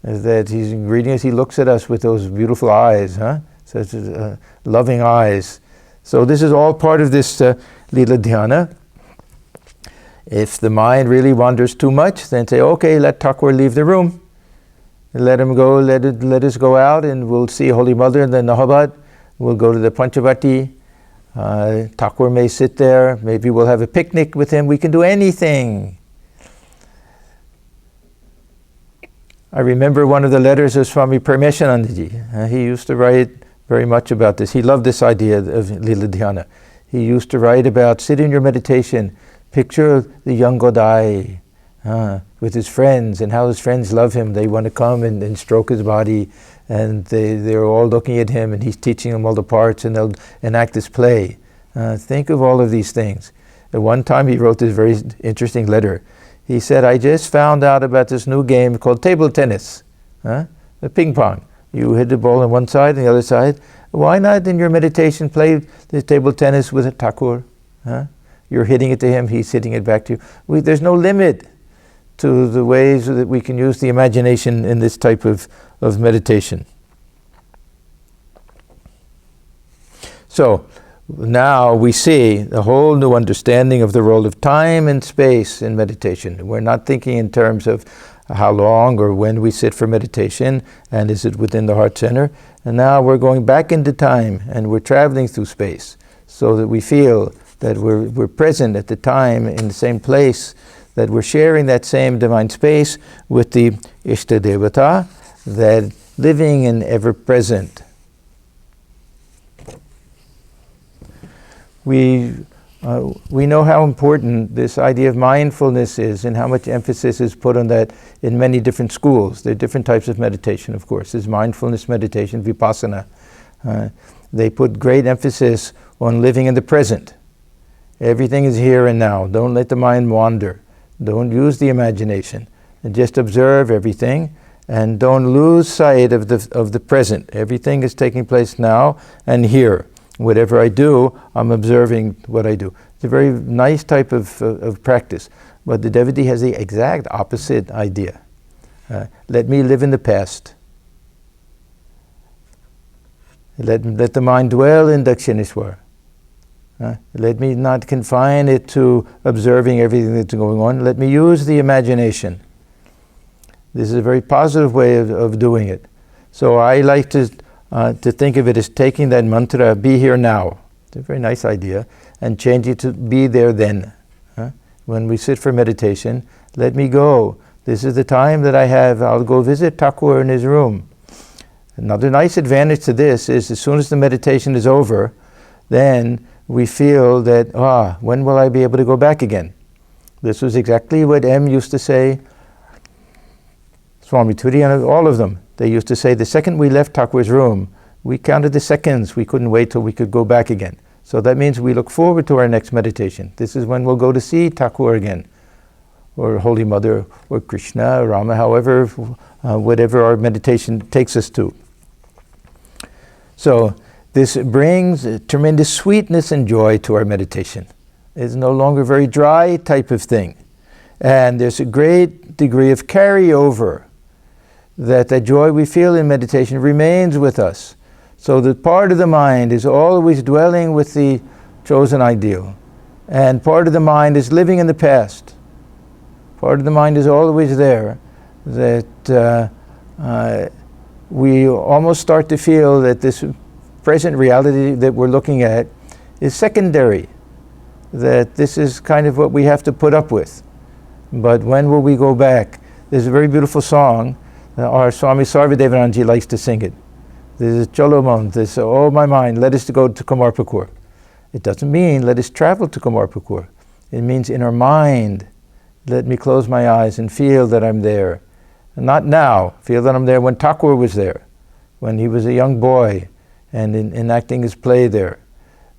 Speaker 1: That he's greeting us, he looks at us with those beautiful eyes, such loving eyes. So this is all part of this Lila Diana. If the mind really wanders too much, then say, okay, let Thakur leave the room. Let him go, let us go out, and we'll see Holy Mother in the Nahabad. We'll go to the Panchavati. Thakur may sit there. Maybe we'll have a picnic with him. We can do anything. I remember one of the letters of Swami Atmajnanananda. He used to write very much about this. He loved this idea of Lila Diana. He used to write about, sit in your meditation, picture the young Godai with his friends, and how his friends love him. They want to come and stroke his body, and they're all looking at him, and he's teaching them all the parts, and they'll enact this play. Think of all of these things. At one time he wrote this very interesting letter. He said, I just found out about this new game called table tennis, the ping pong. You hit the ball on one side and the other side. Why not in your meditation play the table tennis with a Thakur? You're hitting it to him, he's hitting it back to you. There's no limit to the ways that we can use the imagination in this type of meditation. So now we see a whole new understanding of the role of time and space in meditation. We're not thinking in terms of how long or when we sit for meditation, and is it within the heart center. And now we're going back into time, and we're traveling through space, so that we feel that we're present at the time in the same place, that we're sharing that same divine space with the Ishta Devata, that living and ever present. We know how important this idea of mindfulness is, and how much emphasis is put on that in many different schools. There are different types of meditation, of course. There's mindfulness meditation, vipassana. They put great emphasis on living in the present. Everything is here and now. Don't let the mind wander. Don't use the imagination. And just observe everything, and don't lose sight of the present. Everything is taking place now and here. Whatever I do, I'm observing what I do. It's a very nice type of practice. But the devotee has the exact opposite idea. Let me live in the past. Let the mind dwell in Dakshineshwar. Let me not confine it to observing everything that's going on. Let me use the imagination. This is a very positive way of doing it. So I like to think of it as taking that mantra, be here now. It's a very nice idea. And change it to be there then. When we sit for meditation, let me go. This is the time that I have. I'll go visit Thakur in his room. Another nice advantage to this is as soon as the meditation is over, then we feel that, when will I be able to go back again? This was exactly what M used to say, Swami Atmajnananda, all of them. They used to say the second we left Thakur's room, we counted the seconds. We couldn't wait till we could go back again. So that means we look forward to our next meditation. This is when we'll go to see Thakur again, or Holy Mother, or Krishna, or Rama, however, whatever our meditation takes us to. So this brings tremendous sweetness and joy to our meditation. It's no longer a very dry type of thing. And there's a great degree of carryover that the joy we feel in meditation remains with us. So that part of the mind is always dwelling with the chosen ideal. And part of the mind is living in the past. Part of the mind is always there. That we almost start to feel that this present reality that we're looking at is secondary. That this is kind of what we have to put up with. But when will we go back? There's a very beautiful song. Our Swami Sarvadevananji likes to sing it. This is Cholomon, this, oh my mind, let us go to Kamarpakur. It doesn't mean let us travel to Kamarpakur. It means in our mind, let me close my eyes and feel that I'm there. Not now, feel that I'm there when Thakur was there, when he was a young boy and enacting his play there.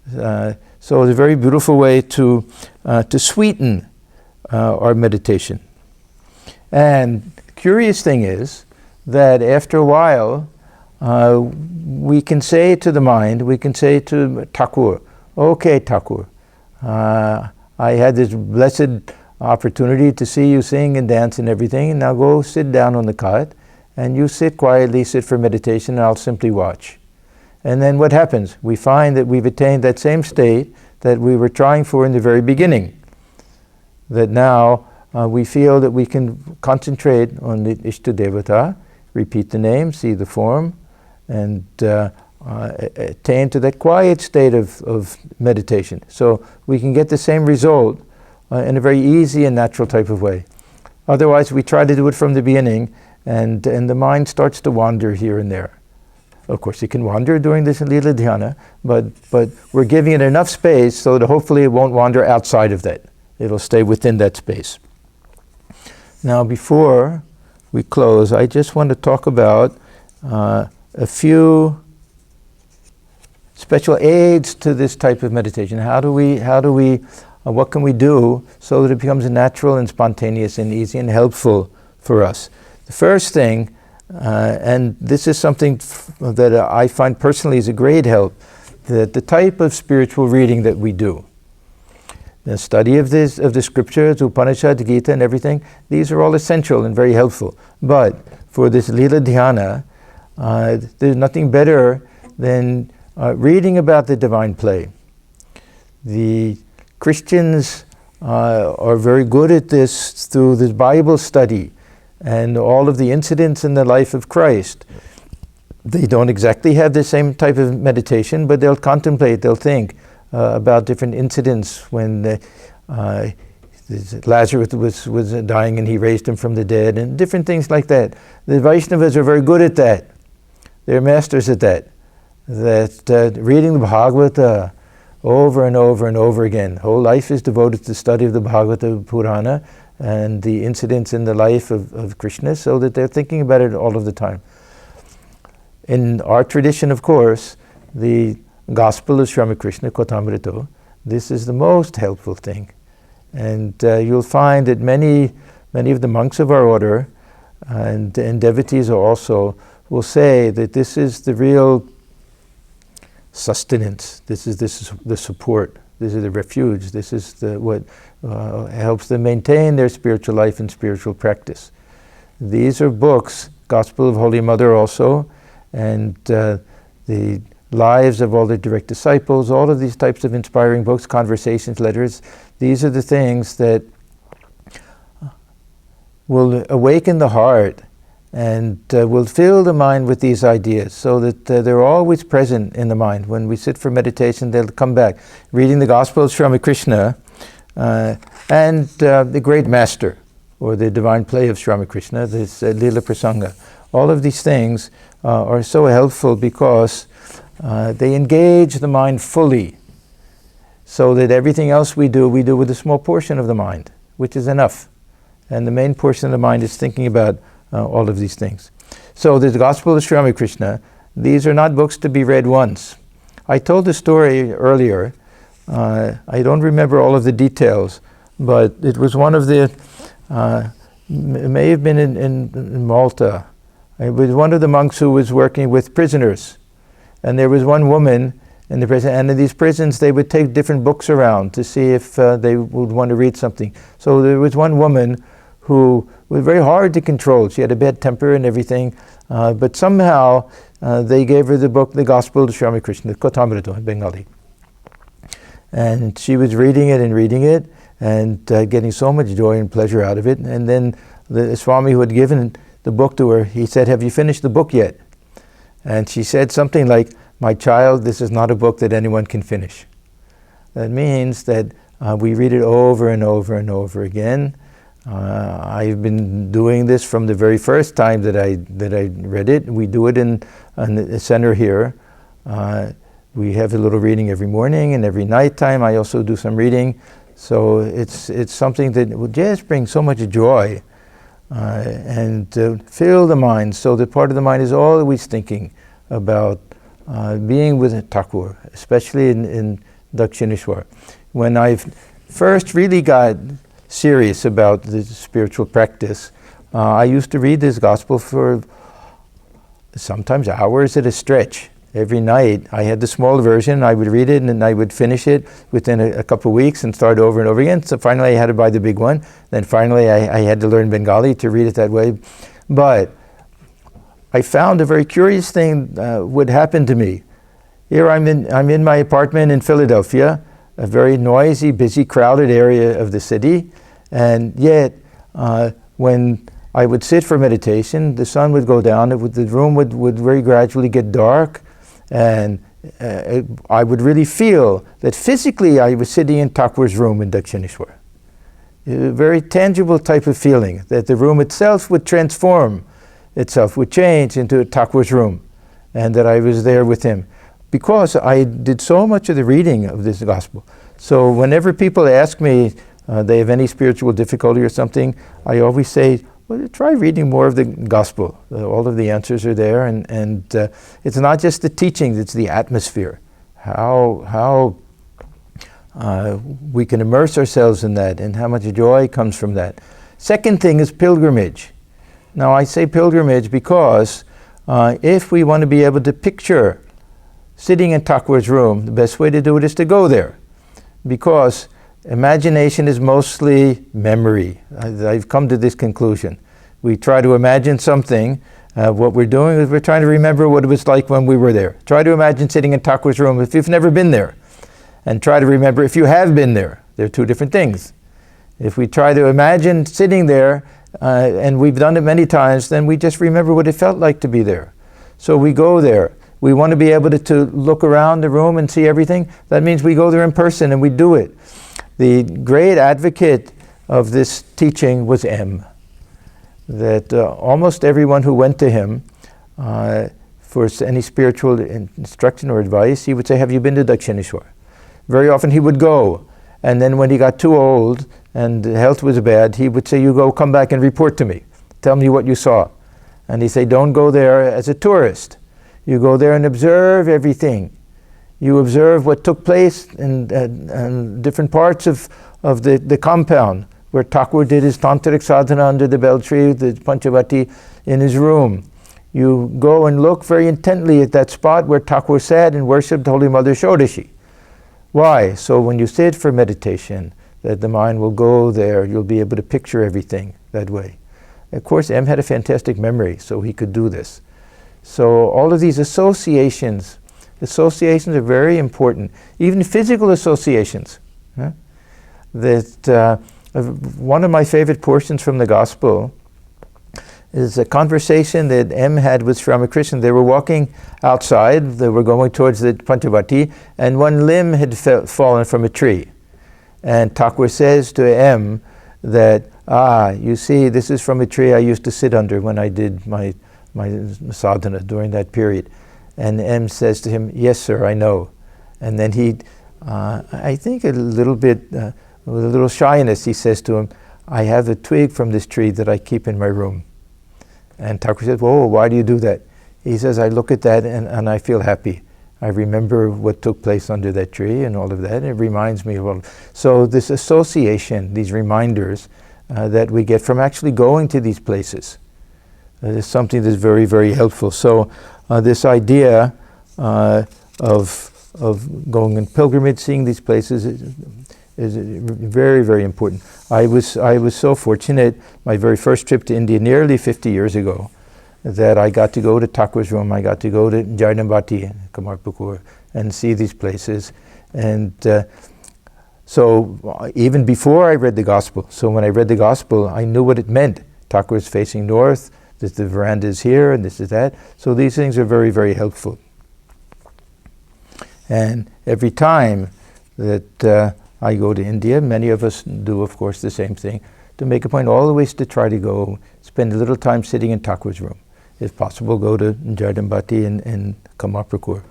Speaker 1: So it's a very beautiful way to sweeten our meditation. And the curious thing is that after a while, we can say to the mind, we can say to Thakur, okay Thakur, I had this blessed opportunity to see you sing and dance and everything, and now go sit down on the cot, and you sit quietly, sit for meditation, and I'll simply watch. And then what happens? We find that we've attained that same state that we were trying for in the very beginning. That now we feel that we can concentrate on the Ishta Devata, repeat the name, see the form, and attain to that quiet state of meditation. So we can get the same result in a very easy and natural type of way. Otherwise, we try to do it from the beginning, and the mind starts to wander here and there. Of course, it can wander during this Lila Diana, but we're giving it enough space so that hopefully it won't wander outside of that. It'll stay within that space. Now, before we close, I just want to talk about a few special aids to this type of meditation. What can we do so that it becomes natural and spontaneous and easy and helpful for us? The first thing, and this is something that I find personally is a great help, that the type of spiritual reading that we do, the study of the scriptures, Upanishad, Gita, and everything, these are all essential and very helpful. But for this Lila Diana, there's nothing better than reading about the divine play. The Christians are very good at this through this Bible study and all of the incidents in the life of Christ. They don't exactly have the same type of meditation, but they'll contemplate, they'll think about different incidents when Lazarus was dying and he raised him from the dead, and different things like that. The Vaishnavas are very good at that. They're masters at that. Reading the Bhagavata over and over and over again. Whole life is devoted to the study of the Bhagavata Purana and the incidents in the life of Krishna, so that they're thinking about it all of the time. In our tradition, of course, the Gospel of Sri Ramakrishna, Kotamrito, this is the most helpful thing. And you'll find that many of the monks of our order and devotees also will say that this is the real sustenance, this is the support, this is the refuge, this is what helps them maintain their spiritual life and spiritual practice. These are books, Gospel of Holy Mother also, and the lives of all the direct disciples, all of these types of inspiring books, conversations, letters. These are the things that will awaken the heart and will fill the mind with these ideas, so that they're always present in the mind. When we sit for meditation, they'll come back. Reading the Gospels from Krishna and the great master, or the divine play of Sri Krishna, this Lila Prasanga. All of these things are so helpful because they engage the mind fully, so that everything else we do with a small portion of the mind, which is enough. And the main portion of the mind is thinking about all of these things. So the Gospel of Sri Krishna, these are not books to be read once. I told the story earlier. I don't remember all of the details, but it was one of the, it may have been in Malta. It was one of the monks who was working with prisoners. And there was one woman in the prison, and in these prisons they would take different books around to see if they would want to read something. So there was one woman who was very hard to control. She had a bad temper and everything, but somehow they gave her the book, the Gospel of Sri Krishna, Kotamrito in Bengali. And she was reading it and getting so much joy and pleasure out of it. And then the Swami who had given the book to her, he said, "Have you finished the book yet?" And she said something like, "My child, this is not a book that anyone can finish." That means that we read it over and over and over again. I've been doing this from the very first time that I read it. We do it in the center here. We have a little reading every morning, and every night time I also do some reading. So it's something that will just bring so much joy and fill the mind, so that part of the mind is always thinking about being with Thakur, especially in Dakshineshwar. When I first really got serious about the spiritual practice, I used to read this gospel for sometimes hours at a stretch. Every night I had the small version, I would read it and then I would finish it within a couple of weeks and start over and over again. So finally I had to buy the big one. Then finally I had to learn Bengali to read it that way. But I found a very curious thing would happen to me. Here I'm in my apartment in Philadelphia, a very noisy, busy, crowded area of the city, and yet when I would sit for meditation, the sun would go down, the room would very gradually get dark, and I would really feel that physically I was sitting in Thakur's room in Dakshineshwar. A very tangible type of feeling, that the room itself would transform itself, would change into Thakur's room, and that I was there with him, because I did so much of the reading of this gospel. So whenever people ask me, they have any spiritual difficulty or something, I always say, well, try reading more of the gospel. All of the answers are there, and it's not just the teachings, it's the atmosphere. How we can immerse ourselves in that, and how much joy comes from that. Second thing is pilgrimage. Now I say pilgrimage because if we want to be able to picture sitting in Thakur's room, the best way to do it is to go there, because imagination is mostly memory. I've come to this conclusion. We try to imagine something. What we're doing is we're trying to remember what it was like when we were there. Try to imagine sitting in Thakur's room if you've never been there, and try to remember if you have been there. They're two different things. If we try to imagine sitting there, and we've done it many times, then we just remember what it felt like to be there. So we go there. We want to be able to look around the room and see everything. That means we go there in person and we do it. The great advocate of this teaching was M. That almost everyone who went to him for any spiritual instruction or advice, he would say, "Have you been to Dakshineshwar?" Very often he would go, and then when he got too old and health was bad, he would say, "You go, come back and report to me. Tell me what you saw." And he'd say, "Don't go there as a tourist. You go there and observe everything. You observe what took place in different parts of the compound where Thakur did his tantric sadhana under the bel tree, the Panchavati, in his room. You go and look very intently at that spot where Thakur sat and worshipped Holy Mother Shodashi." Why? So when you sit for meditation, that the mind will go there, you'll be able to picture everything that way. Of course, M had a fantastic memory, so he could do this. So all of these associations Associations are very important, even physical associations. That one of my favorite portions from the Gospel is a conversation that M had with Sri Ramakrishna. They were walking outside, they were going towards the Panchvati, and one limb had fallen from a tree. And Thakur says to M that, you see, this is from a tree I used to sit under when I did my sadhana during that period. And M says to him, yes, sir, I know. And then he, I think a little bit, with a little shyness, he says to him, I have a twig from this tree that I keep in my room. And Thakur says, whoa, why do you do that? He says, I look at that and I feel happy. I remember what took place under that tree and all of that. It reminds me of all. So this association, these reminders that we get from actually going to these places, is something that's very, very helpful. So this idea of going in pilgrimage, seeing these places is very, very important. I was so fortunate, my very first trip to India nearly 50 years ago, that I got to go to Thakur's room, I got to go to Jardambati and Kamarpukur and see these places. And so even before I read the Gospel, so when I read the Gospel, I knew what it meant. Thakur is facing north, that the veranda is here, and this is that. So these things are very, very helpful. And every time that I go to India, many of us do, of course, the same thing, to make a point always to try to go, spend a little time sitting in Thakur's room. If possible, go to Jardambati and Kamarpukur.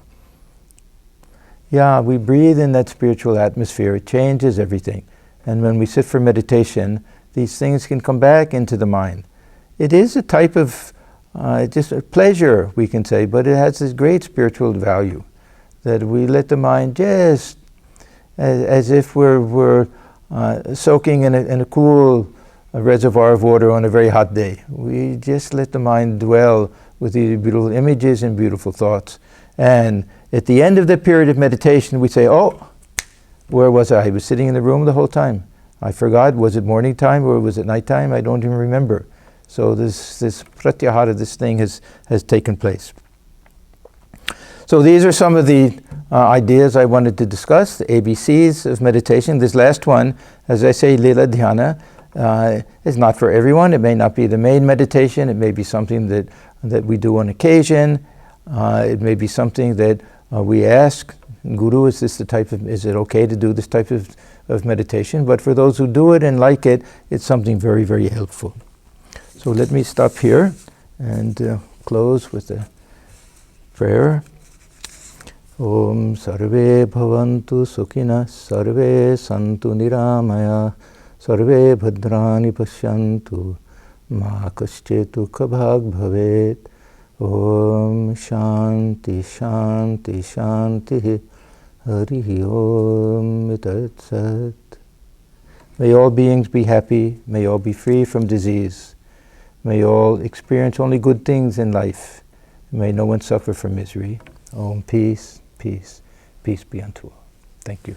Speaker 1: Yeah, we breathe in that spiritual atmosphere. It changes everything. And when we sit for meditation, these things can come back into the mind. It is a type of just a pleasure, we can say, but it has this great spiritual value that we let the mind just, as if we're soaking in a cool reservoir of water on a very hot day. We just let the mind dwell with these beautiful images and beautiful thoughts. And at the end of the period of meditation, we say, oh, where was I? I was sitting in the room the whole time. I forgot, was it morning time or was it nighttime? I don't even remember. So this pratyahara, this thing has taken place. So these are some of the ideas I wanted to discuss, the ABCs of meditation. This last one, as I say, Lila Diana, is not for everyone. It may not be the main meditation. It may be something that we do on occasion. It may be something that we ask, Guru, is it okay to do this type of meditation? But for those who do it and like it, it's something very, very helpful. So let me stop here and close with a prayer. Om sarve bhavantu sukhina sarve santu niramaya sarve bhadrani pashyantu ma kaschyetu kabhag bhavet. Om shanti shanti shanti harihi om tat sat. May all beings be happy, may all be free from disease, may all experience only good things in life, may no one suffer from misery. Om peace, peace, peace be unto all. Thank you.